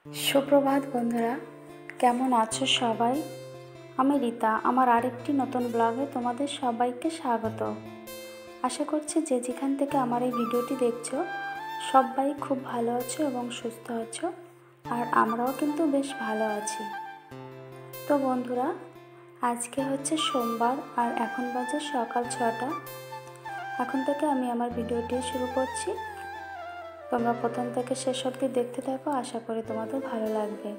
সুপ্রভাত বন্ধুরা, কেমন আছো সবাই? আমি রীতা, আমার আরেকটি নতুন ব্লগে তোমাদের সবাইকে স্বাগত। আশা করছি যে যেখান থেকে আমার এই ভিডিওটি দেখছো সবাই খুব ভালো আছো এবং সুস্থ আছো, আর আমরাও কিন্তু বেশ ভালো আছি। তো বন্ধুরা, আজকে হচ্ছে সোমবার আর এখন বাজে সকাল 6টা। এখন থেকে আমি আমার ভিডিওটি শুরু করছি। তোমরা প্রথম থেকে শেষ অবধি দেখতে থাকো, আশা করি তোমাদের ভালো লাগবে।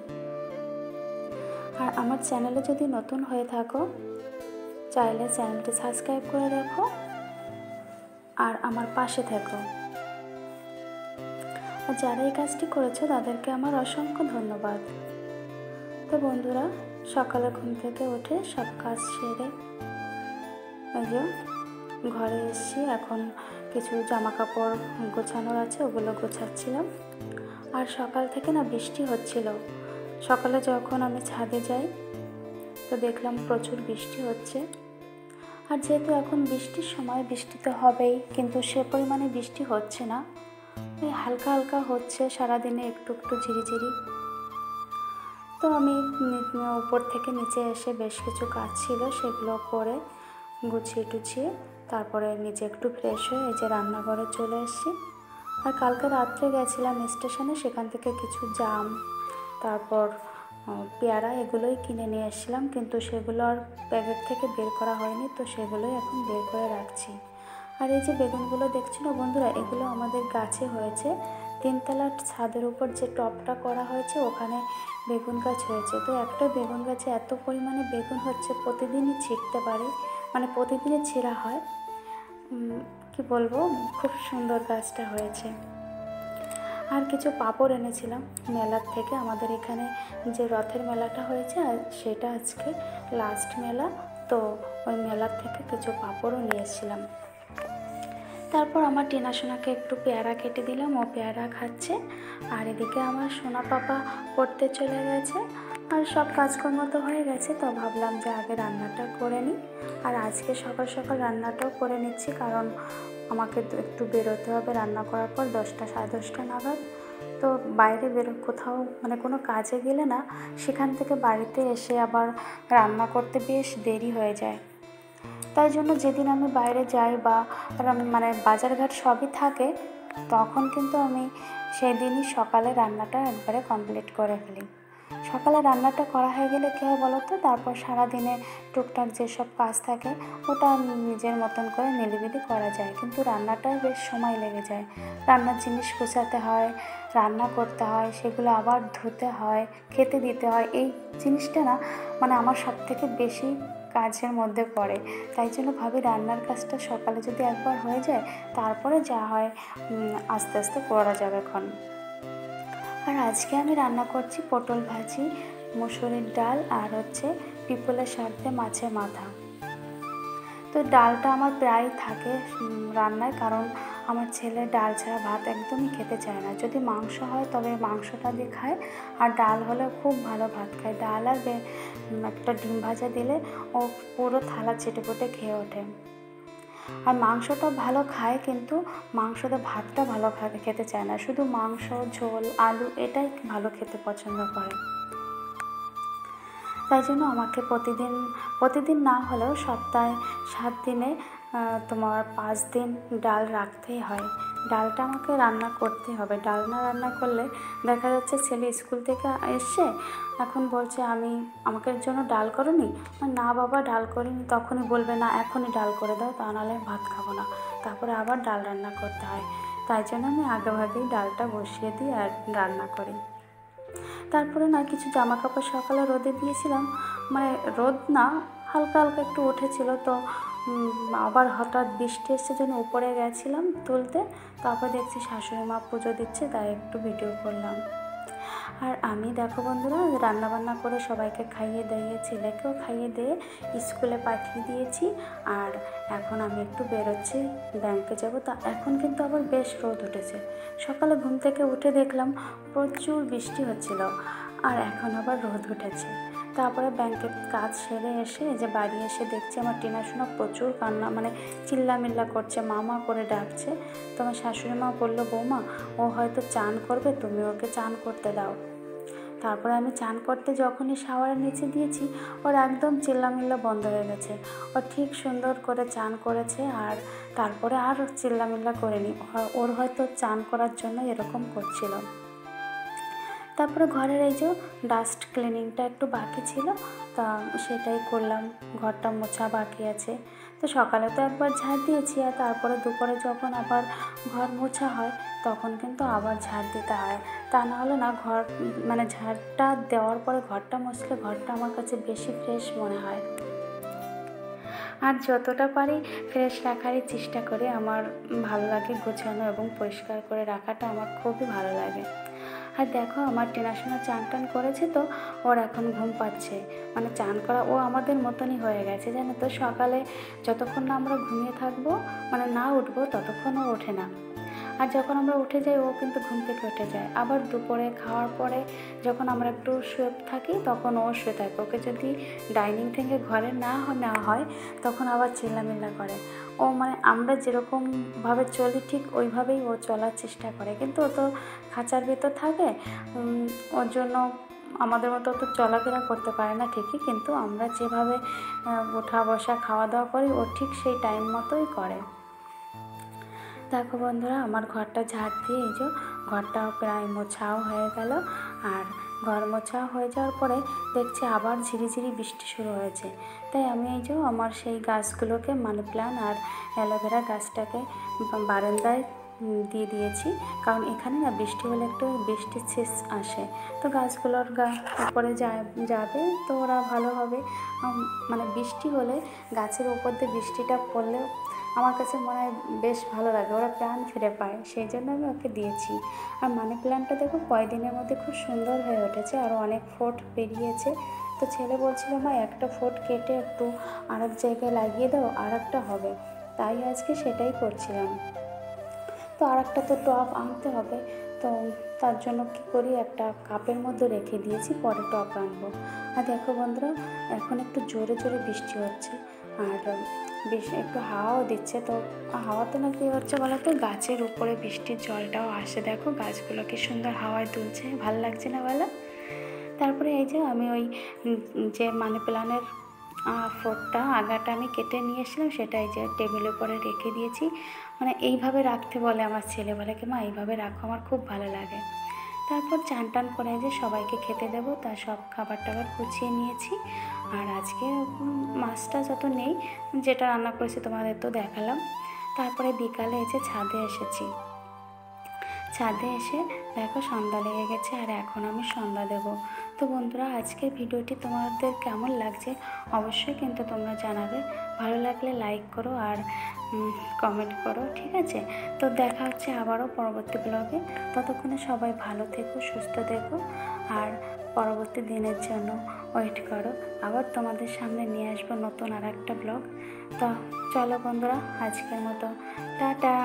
আর আমার চ্যানেলে যদি নতুন হয়ে থাকো চাইলে চ্যানেলটি সাবস্ক্রাইব করে রাখো আর আমার পাশে থেকো। আর যারা এই কাজটি করেছো তাদেরকে আমার অসংখ্য ধন্যবাদ। তো বন্ধুরা, সকালে ঘুম থেকে উঠে সব কাজ সেরে এই যে ঘরে এসেছি। এখন কিছু জামা কাপড় গোছানোর আছে, ওগুলো গোছাচ্ছিলাম। আর সকাল থেকে না বৃষ্টি হচ্ছিল। সকালে যখন আমি ছাদে যাই তো দেখলাম প্রচুর বৃষ্টি হচ্ছে। আর যেহেতু এখন বৃষ্টির সময়, বৃষ্টি তো হবেই, কিন্তু সে পরিমাণে বৃষ্টি হচ্ছে না, ওই হালকা হালকা হচ্ছে সারাদিনে একটু একটু ঝিরিঝিরি। তো আমি উপর থেকে নিচে এসে বেশ কিছু কাজ ছিল, সেগুলো করে গুছিয়ে টুছিয়ে তারপরে নিজে একটু ফ্রেশ হয়ে এই যে রান্নাঘরে চলে এসেছি। আর কালকে রাত্রে গেছিলাম স্টেশনে, সেখান থেকে কিছু জাম, তারপর পেয়ারা এগুলোই কিনে নিয়ে এসেছিলাম, কিন্তু সেগুলো আর প্যাকেট থেকে বের করা হয়নি, তো সেগুলোই এখন বের করে রাখছি। আর এই যে বেগুনগুলো দেখছি না বন্ধুরা, এগুলো আমাদের গাছে হয়েছে। 3তলার ছাদের উপর যে টবটা করা হয়েছে ওখানে বেগুন গাছ হয়েছে। তো একটা বেগুন গাছে এত পরিমাণে বেগুন হচ্ছে, প্রতিদিনই ছিঁড়তে পারি, মানে প্রতিদিনই ছিঁড়া হয়। কি বলবো, খুব সুন্দর গাছটা হয়েছে। আর কিছু পাঁপড় এনেছিলাম মেলার থেকে। আমাদের এখানে যে রথের মেলাটা হয়েছে আর সেটা আজকে লাস্ট মেলা, তো ওই মেলার থেকে কিছু পাঁপড়ও নিয়ে এসেছিলাম। তারপর আমার টিনা সোনাকে একটু পেয়ারা কেটে দিলাম, ও পেয়ারা খাচ্ছে। আর এদিকে আমার সোনা পাপা পড়তে চলে গেছে। আর সব কাজকর্ম তো হয়ে গেছে, তো ভাবলাম যে আগে রান্নাটা করে নিই। আর আজকে সকাল সকাল রান্নাটাও করে নিচ্ছি, কারণ আমাকে একটু বেরোতে হবে রান্না করার পর 10টা সাড়ে 10টা নাগাদ। তো বাইরে কোথাও মানে কোনো কাজে গেলে না, সেখান থেকে বাড়িতে এসে আবার রান্না করতে বেশ দেরি হয়ে যায়। তাই জন্য যেদিন আমি বাইরে যাই বা মানে বাজারঘাট সবই থাকে, তখন কিন্তু আমি সেদিনই সকালে রান্নাটা একবারে কমপ্লিট করে ফেলি। সকালে রান্নাটা করা হয়ে গেলে কী হয় বলো তো, তারপর সারাদিনে টুকটাক যেসব কাজ থাকে ওটা নিজের মতন করে নিলিবিলি করা যায়। কিন্তু রান্নাটায় বেশ সময় লেগে যায়। রান্নার জিনিস গোছাতে হয়, রান্না করতে হয়, সেগুলো আবার ধুতে হয়, খেতে দিতে হয়। এই জিনিসটা না মানে আমার সবথেকে বেশি কাজের মধ্যে পড়ে। তাই জন্য ভাবি রান্নার কাজটা সকালে যদি একবার হয়ে যায়, তারপরে যা হয় আস্তে আস্তে করা যাবে এখন। আর আজকে আমি রান্না করছি পটল ভাজি, মুসুরির ডাল আর হচ্ছে পিপলের শাক দিয়ে মাছের মাথা। তো ডালটা আমার প্রায় থাকে রান্নায়, কারণ আমার ছেলে ডাল ছাড়া ভাত একদমই খেতে চায় না। যদি মাংস হয় তবে মাংসটা দিয়ে খায়, আর ডাল হলে খুব ভালো ভাত খায়। ডাল আর একটা ডিম ভাজা দিলে ও পুরো থালা চেটেপুটে খেয়ে ওঠে। আর মাংসটা ভালো খায়, কিন্তু মাংসতে ভাতটা ভালো খেতে চায় না, শুধু মাংস, ঝোল, আলু এটাই ভালো খেতে পছন্দ করে। তাই জন্য আমাকে প্রতিদিন না হলেও সপ্তাহে 7 দিনে তোমার 5 দিন ডাল রাখতেই হয়। ডালটা আমাকে রান্না করতেই হবে। ডাল না রান্না করলে দেখা যাচ্ছে ছেলে স্কুল থেকে এসে এখন বলছে আমাকে জন্য ডাল করোনি। না বাবা ডাল করিনি, তখনই বলবে না এখনই ডাল করে দাও, তা নাহলে ভাত খাবো না। তারপরে আবার ডাল রান্না করতে হয়। তাই জন্য আমি আগেভাগেই ডালটা বসিয়ে দিই আর রান্না করি। তারপরে না কিছু জামা কাপড় সকালে রোদে দিয়েছিলাম, মানে রোদ না, হালকা হালকা একটু উঠেছিল, তো আবার হঠাৎ বৃষ্টি এসছে জন্য উপরে গেছিলাম তুলতে। তারপর দেখছি শাশুড়ি মা পুজো দিচ্ছে, তাই একটু ভিডিও করলাম। আর আমি দেখো বন্ধুরা, রান্নাবান্না করে সবাইকে খাইয়ে দিয়ে, ছেলেকেও খাইয়ে দিয়ে স্কুলে পাঠিয়ে দিয়েছি। আর এখন আমি একটু বেরোচ্ছি, ব্যাংকে যাব। তা এখন কিন্তু আবার বেশ রোদ উঠেছে। সকালে ঘুম থেকে উঠে দেখলাম প্রচুর বৃষ্টি হচ্ছিল, আর এখন আবার রোদ উঠেছে। তারপরে ব্যাংকের কাজ সেরে এসে যে বাড়ি এসে দেখছি আমার টিনা সোনা প্রচুর কান্না, মানে চিল্লামিল্লা করছে, মামা করে ডাকছে। তো আমার শাশুড়ি মা বললো, বৌমা ও হয়তো চান করবে, তুমি ওকে চান করতে দাও। তারপরে আমি চান করতে যখনই শাওয়ারের নিচে দিয়েছি, ওর একদম চিল্লামিল্লা বন্ধ হয়ে গেছে। ও ঠিক সুন্দর করে চান করেছে, আর তারপরে আর চিল্লামিল্লা করেনি। ওর হয়তো চান করার জন্য এরকম করছিল। তারপরে ঘরের এই যে ডাস্ট ক্লিনিংটা একটু বাকি ছিল, তা সেটাই করলাম। ঘরটা মোছা বাকি আছে। তো সকালে তো একবার ঝাড় দিয়েছি, আর তারপরে দুপুরে যখন আবার ঘর মোছা হয় তখন কিন্তু আবার ঝাড় দিতে হয়। তা না হলে না ঘর মানে ঝাড়টা দেওয়ার পরে ঘরটা মুছলে ঘরটা আমার কাছে বেশি ফ্রেশ মনে হয়। আর যতটা পারি ফ্রেশ রাখারই চেষ্টা করি। আমার ভালো লাগে গোছানো এবং পরিষ্কার করে রাখাটা আমার খুবই ভালো লাগে। আর দেখো আমার টেনাশোনা চান টান করেছে, তো ওর এখন ঘুম পাচ্ছে। মানে চান করা ও আমাদের মতনই হয়ে গেছে, জানো তো। সকালে যতক্ষণ না আমরা ঘুমিয়ে থাকবো, মানে না উঠবো, ততক্ষণ ও ওঠে না। আর যখন আমরা উঠে যাই ও কিন্তু ঘুম থেকে উঠে যায়। আবার দুপুরে খাওয়ার পরে যখন আমরা একটু শুয়ে থাকি তখন ও শুয়ে থাকে। ওকে যদি ডাইনিং থেকে ঘরে না নেওয়া হয় তখন আবার চিল্লামিল্লা করে। ও মানে আমরা যেরকমভাবে চলি ঠিক ওইভাবেই ও চলার চেষ্টা করে, কিন্তু ও তো খাঁচার ভেতর থাকে। ওর জন্য আমাদের মতো তো চলাফেরা করতে পারে না ঠিকই, কিন্তু আমরা যেভাবে ওঠা বসা খাওয়া দাওয়া করি ও ঠিক সেই টাইম মতোই করে। দেখো বন্ধুরা, আমার ঘরটা ঝাড় দিয়ে এই যে ঘরটাও প্রায় মোছাও হয়ে গেল। আর ঘর মোছা হয়ে যাওয়ার পরে দেখছি আবার ঝিরিঝিরি বৃষ্টি শুরু হয়েছে। তাই আমি এই যে আমার সেই গাছগুলোকে, মানি প্ল্যান্ট আর অ্যালোভেরা গাছটাকে বারান্দায় দিয়ে দিয়েছি। কারণ এখানে না বৃষ্টি হলে একটু বৃষ্টির ছেঁচ আসে, তো গাছগুলোর উপরে যাবে, তো ওরা ভালো হবে। মানে বৃষ্টি হলে গাছের উপর দিয়ে বৃষ্টিটা পড়লে আমার কাছে মনে হয় বেশ ভালো লাগে, ওরা প্রাণ ফিরে পায়। সেই জন্য আমি ওকে দিয়েছি। আর মানি প্ল্যান্টটা দেখো কয়েকদিনের মধ্যে খুব সুন্দর হয়ে উঠেছে, আর অনেক ফোট বেরিয়েছে। তো ছেলে বলছিল, মা একটা ফোট কেটে একটু আরেক জায়গায় লাগিয়ে দাও, আর একটা হবে। তাই আজকে সেটাই করছিলাম। তো আর একটা তো টব আনতে হবে, তো তার জন্য কী করি, একটা কাপের মধ্যে রেখে দিয়েছি, পরে টব আনবো। আর দেখো বন্ধুরা, এখন একটু জোরে জোরে বৃষ্টি হচ্ছে, আর বেশ একটু হাওয়াও দিচ্ছে। তো হাওয়াতে না কী হচ্ছে বলো তো, গাছের উপরে বৃষ্টির জলটাও আসে। দেখো গাছগুলো কি সুন্দর হাওয়ায় দুলছে, ভালো লাগছে না বলো? তারপরে এই যে আমি ওই যে মানি প্ল্যান্টের ফোটটা আগাটা আমি কেটে নিয়ে এসেছিলাম, সেটা এই যে টেবিলের উপরে রেখে দিয়েছি। মানে এইভাবে রাখতে বলে আমার ছেলে, বলে কি মা এইভাবে রাখো, আমার খুব ভালো লাগে। তারপর চান টান করে যে সবাইকে খেতে দেবো, তা সব খাবার টাবার গুছিয়ে নিয়েছি। আর আজকে মাছটা যত নেই, যেটা রান্না করেছি তোমাদের তো দেখালাম। তারপরে বিকালে এসে ছাদে এসেছি। ছাদে এসে দেখো সন্ধ্যা লেগে গেছে, আর এখন আমি সন্ধ্যা দেব। তো বন্ধুরা, আজকের ভিডিওটি তোমাদের কেমন লাগছে অবশ্যই কিন্তু তোমরা জানাবে। ভালো লাগলে লাইক করো আর কমেন্ট করো, ঠিক আছে? তো দেখা হচ্ছে আবারও পরবর্তী ব্লগে। ততক্ষণে সবাই ভালো থেকো, সুস্থ থেকো, আর পরবর্তী দিনের জন্য ওয়েট করো। আবার তোমাদের সামনে নিয়ে আসবো নতুন আর একটা ব্লগ। তো চলো বন্ধুরা, আজকের মতো টাটা।